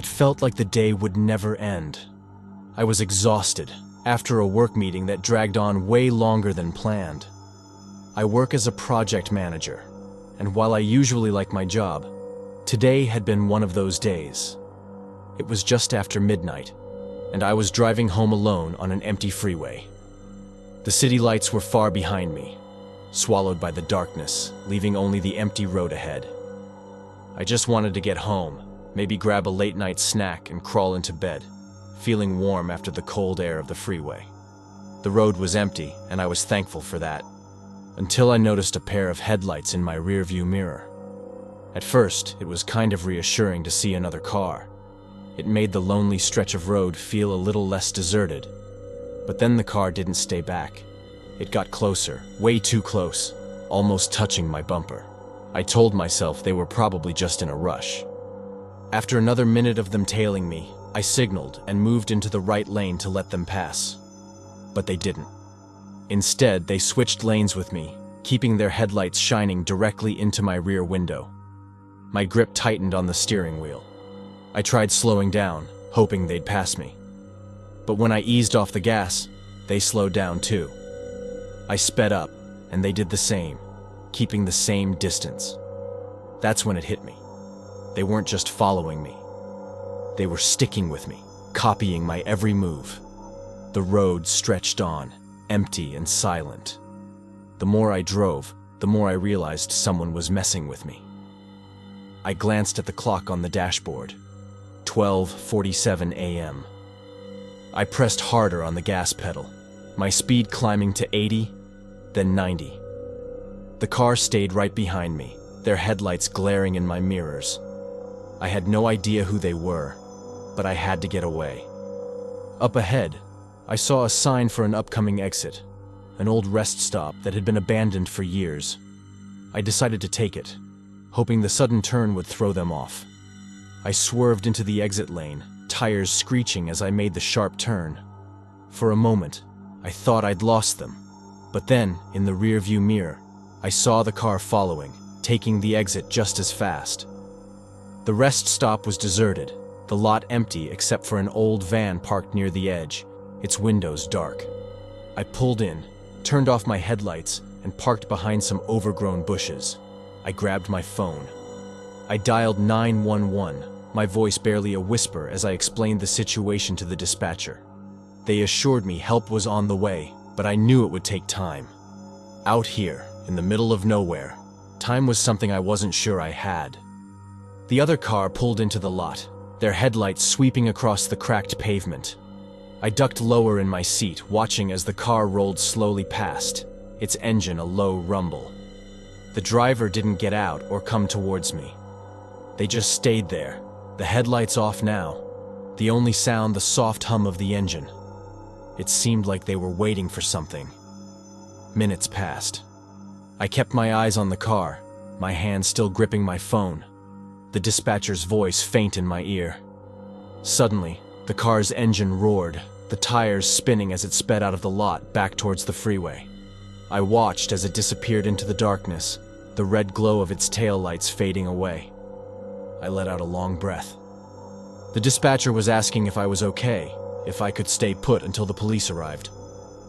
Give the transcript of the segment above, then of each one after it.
It felt like the day would never end. I was exhausted after a work meeting that dragged on way longer than planned. I work as a project manager, and while I usually like my job, today had been one of those days. It was just after midnight, and I was driving home alone on an empty freeway. The city lights were far behind me, swallowed by the darkness, leaving only the empty road ahead. I just wanted to get home, maybe grab a late-night snack and crawl into bed, feeling warm after the cold air of the freeway. The road was empty, and I was thankful for that, until I noticed a pair of headlights in my rearview mirror. At first, it was kind of reassuring to see another car. It made the lonely stretch of road feel a little less deserted. But then the car didn't stay back. It got closer, way too close, almost touching my bumper. I told myself they were probably just in a rush. After another minute of them tailing me, I signaled and moved into the right lane to let them pass. But they didn't. Instead, they switched lanes with me, keeping their headlights shining directly into my rear window. My grip tightened on the steering wheel. I tried slowing down, hoping they'd pass me. But when I eased off the gas, they slowed down too. I sped up, and they did the same, keeping the same distance. That's when it hit me. They weren't just following me. They were sticking with me, copying my every move. The road stretched on, empty and silent. The more I drove, the more I realized someone was messing with me. I glanced at the clock on the dashboard. 12:47 a.m. I pressed harder on the gas pedal, my speed climbing to 80, then 90. The car stayed right behind me, their headlights glaring in my mirrors. I had no idea who they were, but I had to get away. Up ahead, I saw a sign for an upcoming exit, an old rest stop that had been abandoned for years. I decided to take it, hoping the sudden turn would throw them off. I swerved into the exit lane, tires screeching as I made the sharp turn. For a moment, I thought I'd lost them, but then, in the rearview mirror, I saw the car following, taking the exit just as fast. The rest stop was deserted, the lot empty except for an old van parked near the edge, its windows dark. I pulled in, turned off my headlights, and parked behind some overgrown bushes. I grabbed my phone. I dialed 911, my voice barely a whisper as I explained the situation to the dispatcher. They assured me help was on the way, but I knew it would take time. Out here, in the middle of nowhere, time was something I wasn't sure I had. The other car pulled into the lot, their headlights sweeping across the cracked pavement. I ducked lower in my seat, watching as the car rolled slowly past, its engine a low rumble. The driver didn't get out or come towards me. They just stayed there, the headlights off now, the only sound the soft hum of the engine. It seemed like they were waiting for something. Minutes passed. I kept my eyes on the car, my hand still gripping my phone, the dispatcher's voice faint in my ear. Suddenly, the car's engine roared, the tires spinning as it sped out of the lot back towards the freeway. I watched as it disappeared into the darkness, the red glow of its taillights fading away. I let out a long breath. The dispatcher was asking if I was okay, if I could stay put until the police arrived.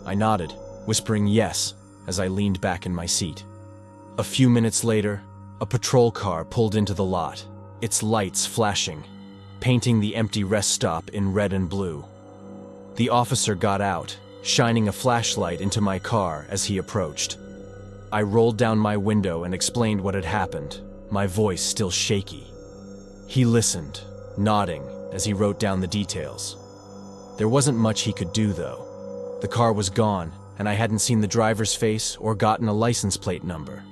I nodded, whispering yes, as I leaned back in my seat. A few minutes later, a patrol car pulled into the lot, its lights flashing, painting the empty rest stop in red and blue. The officer got out, shining a flashlight into my car as he approached. I rolled down my window and explained what had happened, my voice still shaky. He listened, nodding as he wrote down the details. There wasn't much he could do, though. The car was gone, and I hadn't seen the driver's face or gotten a license plate number.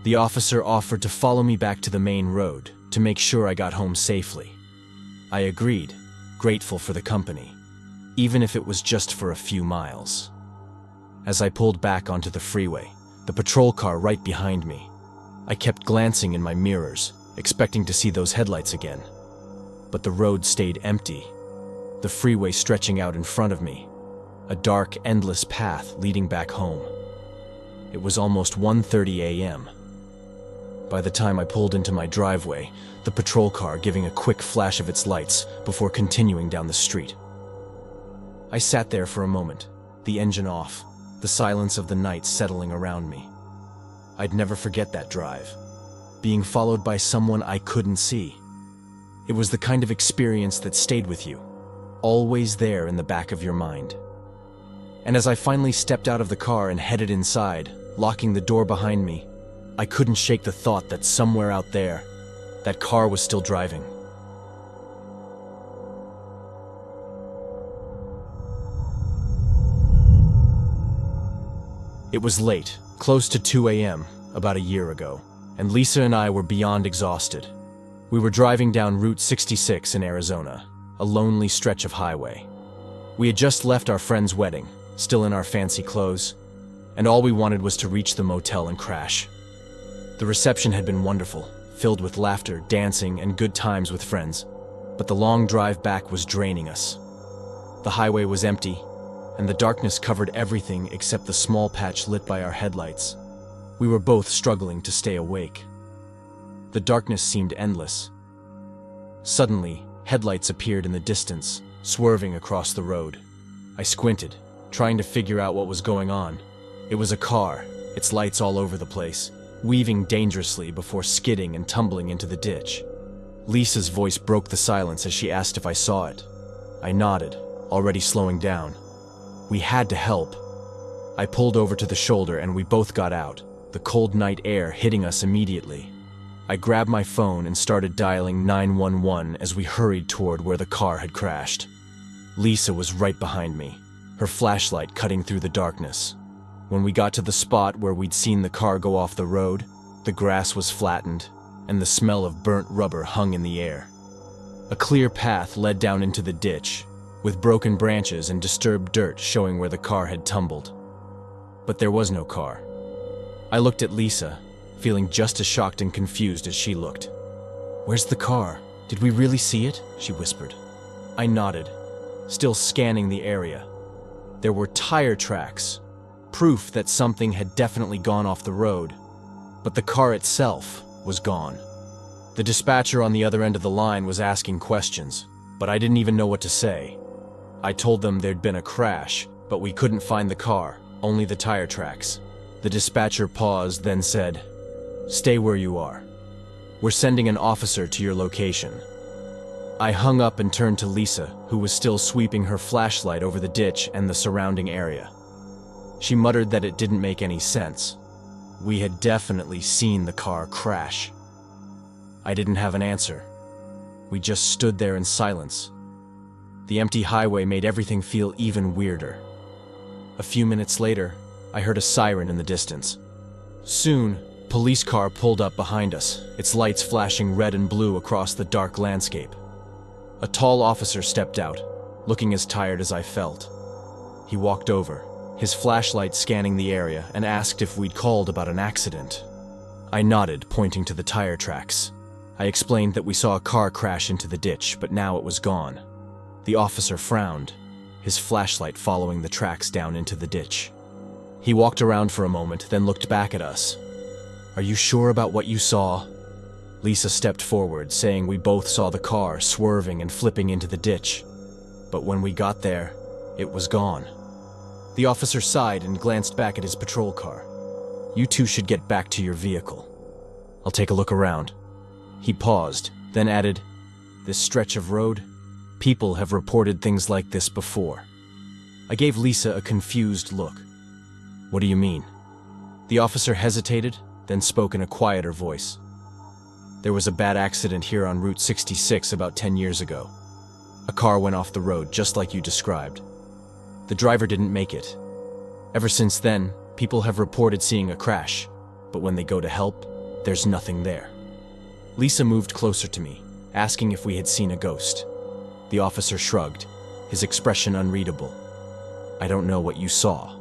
The officer offered to follow me back to the main road to make sure I got home safely. I agreed, grateful for the company, even if it was just for a few miles. As I pulled back onto the freeway, the patrol car right behind me, I kept glancing in my mirrors, expecting to see those headlights again. But the road stayed empty, the freeway stretching out in front of me, a dark, endless path leading back home. It was almost 1:30 a.m. By the time I pulled into my driveway, the patrol car giving a quick flash of its lights before continuing down the street. I sat there for a moment, the engine off, the silence of the night settling around me. I'd never forget that drive, being followed by someone I couldn't see. It was the kind of experience that stayed with you, always there in the back of your mind. And as I finally stepped out of the car and headed inside, locking the door behind me, I couldn't shake the thought that somewhere out there, that car was still driving. It was late, close to 2 a.m., about a year ago, and Lisa and I were beyond exhausted. We were driving down Route 66 in Arizona, a lonely stretch of highway. We had just left our friend's wedding, still in our fancy clothes, and all we wanted was to reach the motel and crash. The reception had been wonderful, filled with laughter, dancing, and good times with friends, but the long drive back was draining us. The highway was empty, and the darkness covered everything except the small patch lit by our headlights. We were both struggling to stay awake. The darkness seemed endless. Suddenly, headlights appeared in the distance, swerving across the road. I squinted, trying to figure out what was going on. It was a car, its lights all over the place, weaving dangerously before skidding and tumbling into the ditch. Lisa's voice broke the silence as she asked if I saw it. I nodded, already slowing down. We had to help. I pulled over to the shoulder and we both got out, the cold night air hitting us immediately. I grabbed my phone and started dialing 911 as we hurried toward where the car had crashed. Lisa was right behind me, her flashlight cutting through the darkness. When we got to the spot where we'd seen the car go off the road, the grass was flattened, and the smell of burnt rubber hung in the air. A clear path led down into the ditch, with broken branches and disturbed dirt showing where the car had tumbled. But there was no car. I looked at Lisa, feeling just as shocked and confused as she looked. "Where's the car? Did we really see it?" she whispered. I nodded, still scanning the area. There were tire tracks, proof that something had definitely gone off the road, but the car itself was gone. The dispatcher on the other end of the line was asking questions, but I didn't even know what to say. I told them there'd been a crash, but we couldn't find the car, only the tire tracks. The dispatcher paused, then said, "Stay where you are. We're sending an officer to your location." I hung up and turned to Lisa, who was still sweeping her flashlight over the ditch and the surrounding area. She muttered that it didn't make any sense. We had definitely seen the car crash. I didn't have an answer. We just stood there in silence. The empty highway made everything feel even weirder. A few minutes later, I heard a siren in the distance. Soon, a police car pulled up behind us, its lights flashing red and blue across the dark landscape. A tall officer stepped out, looking as tired as I felt. He walked over, his flashlight scanning the area, and asked if we'd called about an accident. I nodded, pointing to the tire tracks. I explained that we saw a car crash into the ditch, but now it was gone. The officer frowned, his flashlight following the tracks down into the ditch. He walked around for a moment, then looked back at us. "Are you sure about what you saw?" Lisa stepped forward, saying we both saw the car swerving and flipping into the ditch. But when we got there, it was gone. The officer sighed and glanced back at his patrol car. "You two should get back to your vehicle. I'll take a look around." He paused, then added, "This stretch of road, people have reported things like this before." I gave Lisa a confused look. "What do you mean?" The officer hesitated, then spoke in a quieter voice. "There was a bad accident here on Route 66 about 10 years ago. A car went off the road just like you described. The driver didn't make it. Ever since then, people have reported seeing a crash, but when they go to help, there's nothing there." Lisa moved closer to me, asking if we had seen a ghost. The officer shrugged, his expression unreadable. "I don't know what you saw,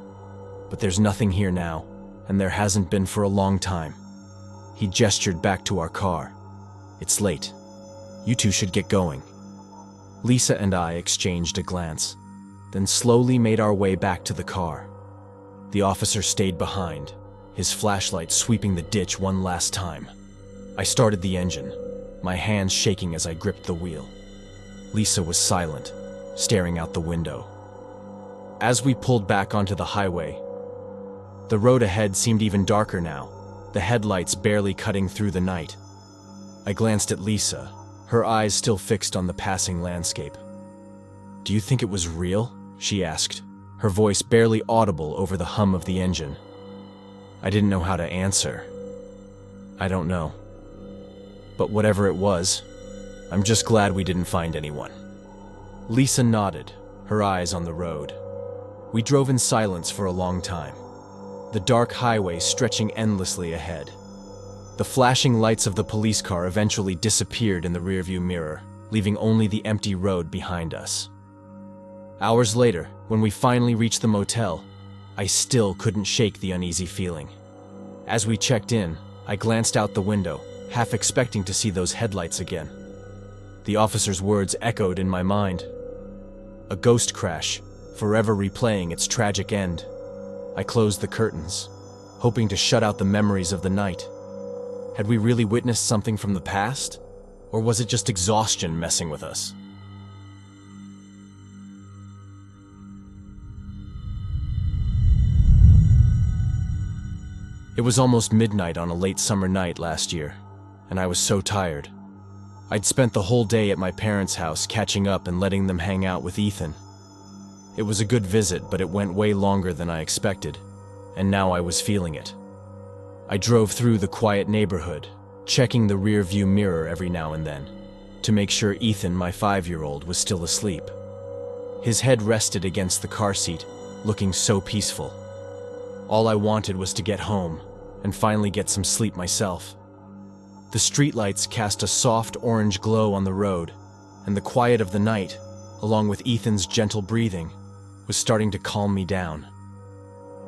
but there's nothing here now, and there hasn't been for a long time." He gestured back to our car. "It's late. You two should get going." Lisa and I exchanged a glance, then slowly made our way back to the car. The officer stayed behind, his flashlight sweeping the ditch one last time. I started the engine, my hands shaking as I gripped the wheel. 𝗬𝗂 was silent, staring out the window. As we pulled back onto the highway, the road ahead seemed even darker now, the headlights barely cutting through the night. I glanced at 𝗬𝗂, her eyes still fixed on the passing landscape. "Do you think it was real?" she asked, her voice barely audible over the hum of the engine. I didn't know how to answer. I don't know. But whatever it was, I'm just glad we didn't find anyone. 𝗬𝗂 nodded, her eyes on the road. We drove in silence for a long time, the dark highway stretching endlessly ahead. The flashing lights of the police car eventually disappeared in the rearview mirror, leaving only the empty road behind us. Hours later, when we finally reached the motel, I still couldn't shake the uneasy feeling. As we checked in, I glanced out the window, half expecting to see those headlights again. The officer's words echoed in my mind. A ghost crash, forever replaying its tragic end. I closed the curtains, hoping to shut out the memories of the night. Had we really witnessed something from the past? Or was it just exhaustion messing with us? It was almost midnight on a late summer night last year, and I was so tired. I'd spent the whole day at my parents' house catching up and letting them hang out with Ethan. It was a good visit, but it went way longer than I expected, and now I was feeling it. I drove through the quiet neighborhood, checking the rear-view mirror every now and then, to make sure Ethan, my 5-year-old, was still asleep. His head rested against the car seat, looking so peaceful. All I wanted was to get home, and finally get some sleep myself. The streetlights cast a soft orange glow on the road, and the quiet of the night, along with Ethan's gentle breathing, was starting to calm me down.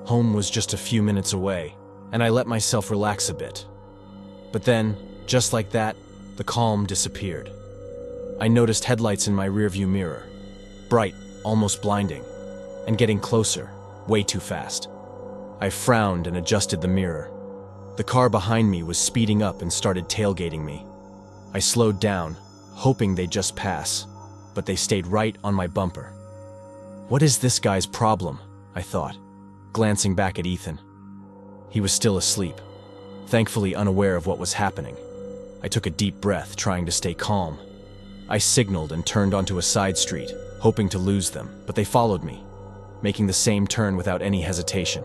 Home was just a few minutes away, and I let myself relax a bit. But then, just like that, the calm disappeared. I noticed headlights in my rearview mirror, bright, almost blinding, and getting closer, way too fast. I frowned and adjusted the mirror. The car behind me was speeding up and started tailgating me. I slowed down, hoping they'd just pass, but they stayed right on my bumper. What is this guy's problem? I thought, glancing back at Ethan. He was still asleep, thankfully unaware of what was happening. I took a deep breath, trying to stay calm. I signaled and turned onto a side street, hoping to lose them, but they followed me, making the same turn without any hesitation.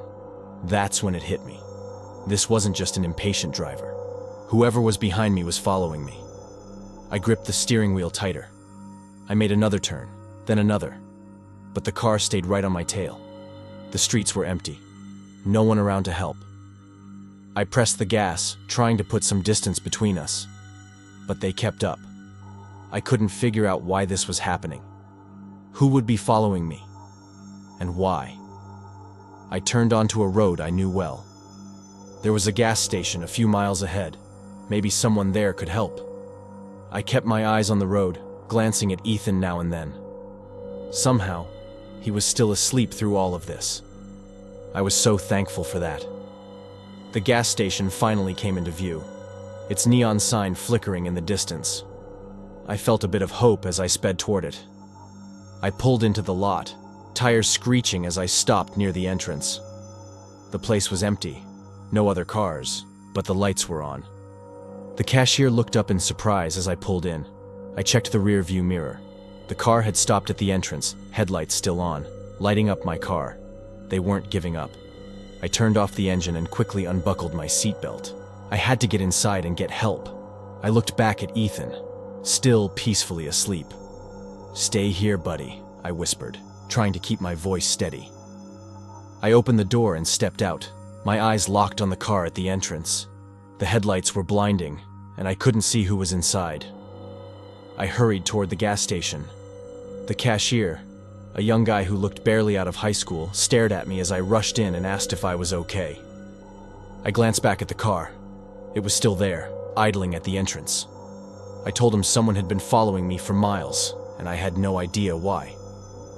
That's when it hit me. This wasn't just an impatient driver. Whoever was behind me was following me. I gripped the steering wheel tighter. I made another turn, then another, but the car stayed right on my tail. The streets were empty, no one around to help. I pressed the gas, trying to put some distance between us, but they kept up. I couldn't figure out why this was happening. Who would be following me? And why? I turned onto a road I knew well. There was a gas station a few miles ahead. Maybe someone there could help. I kept my eyes on the road, glancing at Ethan now and then. Somehow, he was still asleep through all of this. I was so thankful for that. The gas station finally came into view, its neon sign flickering in the distance. I felt a bit of hope as I sped toward it. I pulled into the lot, tires screeching as I stopped near the entrance. The place was empty, no other cars, but the lights were on. The cashier looked up in surprise as I pulled in. I checked the rear view mirror. The car had stopped at the entrance, headlights still on, lighting up my car. They weren't giving up. I turned off the engine and quickly unbuckled my seatbelt. I had to get inside and get help. I looked back at Ethan, still peacefully asleep. "Stay here, buddy," I whispered, trying to keep my voice steady. I opened the door and stepped out, my eyes locked on the car at the entrance. The headlights were blinding, and I couldn't see who was inside. I hurried toward the gas station. The cashier, a young guy who looked barely out of high school, stared at me as I rushed in and asked if I was okay. I glanced back at the car. It was still there, idling at the entrance. I told him someone had been following me for miles, and I had no idea why.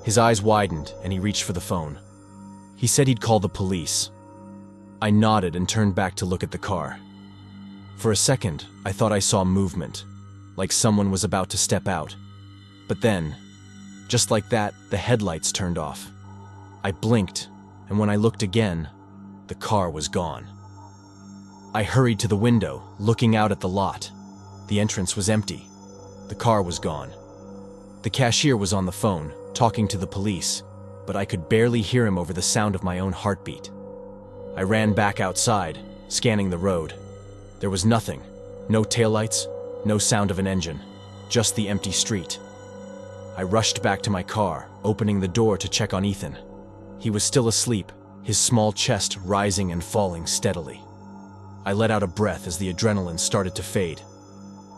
His eyes widened, and he reached for the phone. He said he'd call the police. I nodded and turned back to look at the car. For a second, I thought I saw movement, like someone was about to step out. But then, just like that, the headlights turned off. I blinked, and when I looked again, the car was gone. I hurried to the window, looking out at the lot. The entrance was empty. The car was gone. The cashier was on the phone, talking to the police, but I could barely hear him over the sound of my own heartbeat. I ran back outside, scanning the road. There was nothing. No taillights, no sound of an engine, just the empty street. I rushed back to my car, opening the door to check on Ethan. He was still asleep, his small chest rising and falling steadily. I let out a breath as the adrenaline started to fade.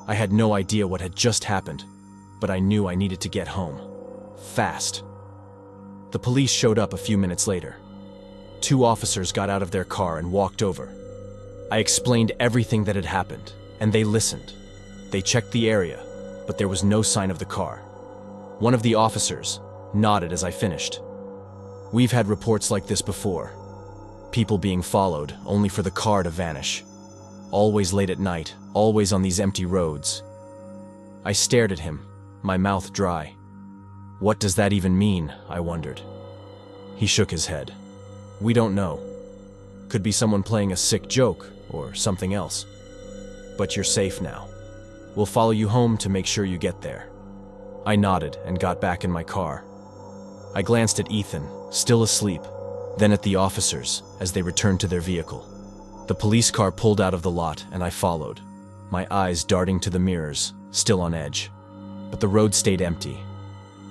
I had no idea what had just happened, but I knew I needed to get home. Fast. The police showed up a few minutes later. 2 officers got out of their car and walked over. I explained everything that had happened, and they listened. They checked the area, but there was no sign of the car. One of the officers nodded as I finished. We've had reports like this before. People being followed, only for the car to vanish. Always late at night, always on these empty roads. I stared at him, my mouth dry. What does that even mean, I wondered. He shook his head. We don't know. Could be someone playing a sick joke, or something else. But you're safe now. We'll follow you home to make sure you get there. I nodded and got back in my car. I glanced at Ethan, still asleep, then at the officers as they returned to their vehicle. The police car pulled out of the lot and I followed, my eyes darting to the mirrors, still on edge. But the road stayed empty.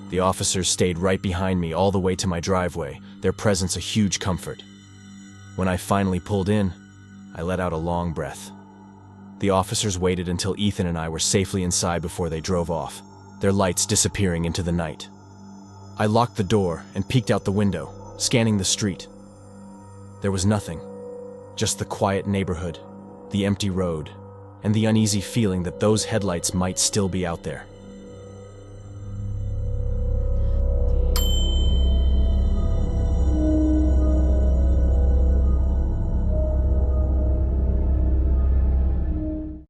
The officers stayed right behind me all the way to my driveway, their presence a huge comfort. When I finally pulled in, I let out a long breath. The officers waited until Ethan and I were safely inside before they drove off, their lights disappearing into the night. I locked the door and peeked out the window, scanning the street. There was nothing, just the quiet neighborhood, the empty road, and the uneasy feeling that those headlights might still be out there.